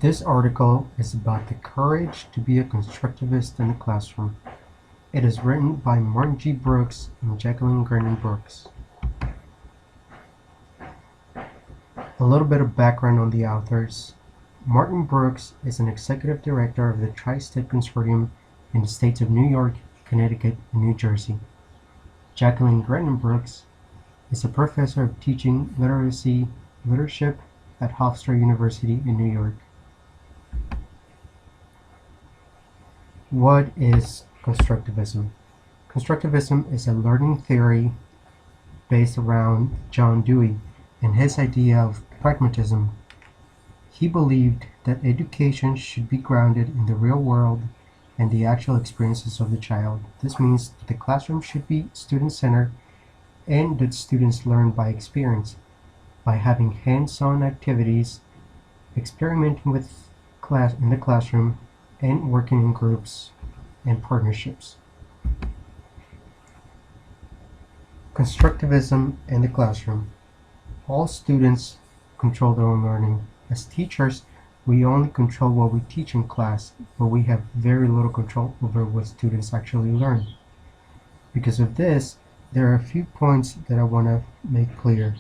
This article is about the courage to be a constructivist in the classroom. It is written by Martin G. Brooks and Jacqueline Grannon Brooks. A little bit of background on the authors. Martin Brooks is an executive director of the Tri-State Consortium in the states of New York, Connecticut, and New Jersey. Jacqueline Grannon Brooks is a professor of teaching leadership at Hofstra University in New York. What is constructivism? Constructivism is a learning theory based around John Dewey and his idea of pragmatism. He believed that education should be grounded in the real world and the actual experiences of the child. This means the classroom should be student-centered and that students learn by experience, by having hands-on activities, experimenting with class in the classroom, and working in groups and partnerships. Constructivism in the classroom. All students control their own learning. As teachers, we only control what we teach in class, but we have very little control over what students actually learn. Because of this, there are a few points that I want to make clear.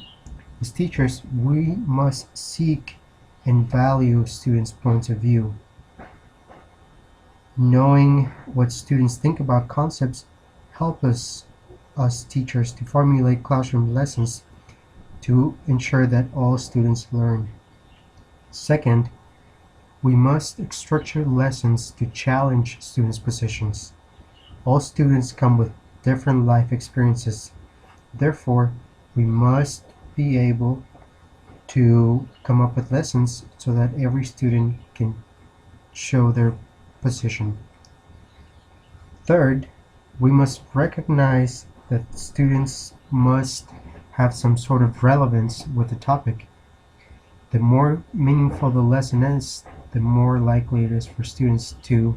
As teachers, we must seek and value students' points of view. Knowing what students think about concepts help us teachers to formulate classroom lessons to ensure that all students learn. Second, we must structure lessons to challenge students' positions. All students come with different life experiences. Therefore, we must be able to come up with lessons so that every student can show their position. Third, we must recognize that students must have some sort of relevance with the topic. The more meaningful the lesson is, the more likely it is for students to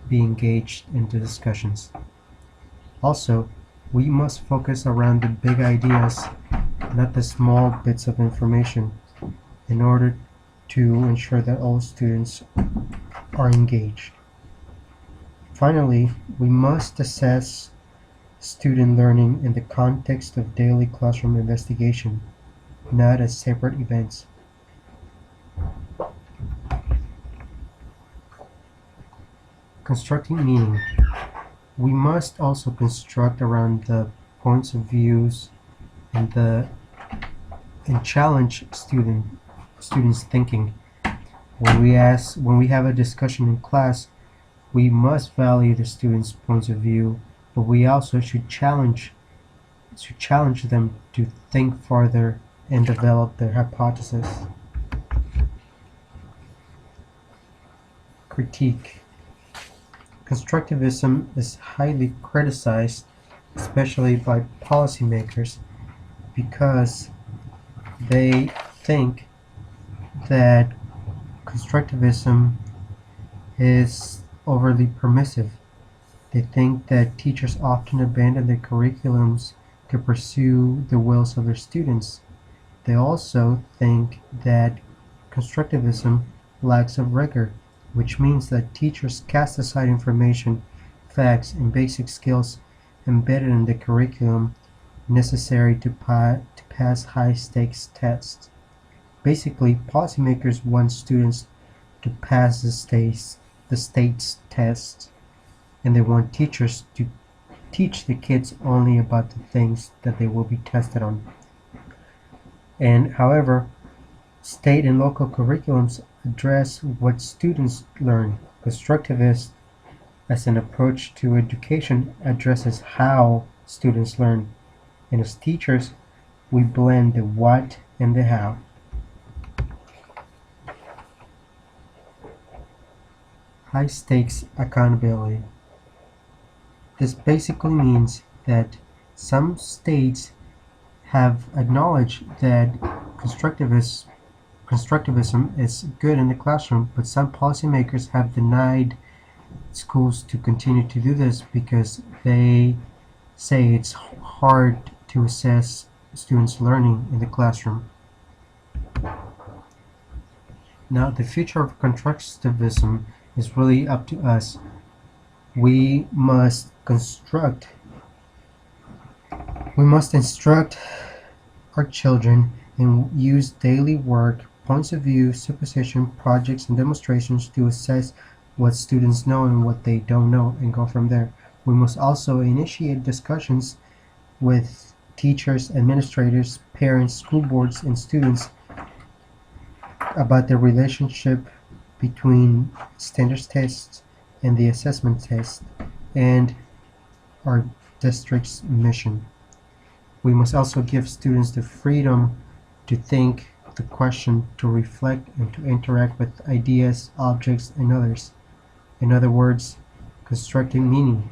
be engaged in the discussions. Also, we must focus around the big ideas, not the small bits of information, in order to ensure that all students are engaged. Finally, we must assess student learning in the context of daily classroom investigation, not as separate events. Constructing meaning. We must also construct around the points of views and challenge students' thinking. When we have a discussion in class, we must value the students' points of view, but we also should challenge them to think further and develop their hypothesis. Critique. Constructivism is highly criticized, especially by policymakers, because they think that constructivism is overly permissive. They think that teachers often abandon their curriculums to pursue the wills of their students. They also think that constructivism lacks of rigor, which means that teachers cast aside information, facts, and basic skills embedded in the curriculum necessary to pass high-stakes tests. Basically, policymakers want students to pass the state's tests, and they want teachers to teach the kids only about the things that they will be tested on. And however, state and local curriculums address what students learn. Constructivist, as an approach to education, addresses how students learn. And as teachers, we blend the what and the how. High stakes accountability. This basically means that some states have acknowledged that constructivism is good in the classroom, but some policymakers have denied schools to continue to do this because they say it's hard to assess students' learning in the classroom. Now, the future of constructivism is really up to us. We must construct, we must instruct our children and use daily work, points of view, supposition, projects, and demonstrations to assess what students know and what they don't know and go from there. We must also initiate discussions with teachers, administrators, parents, school boards, and students about the relationship between standards tests and the assessment test and our district's mission. We must also give students the freedom to think, to question, to reflect, and to interact with ideas, objects, and others. In other words, constructing meaning.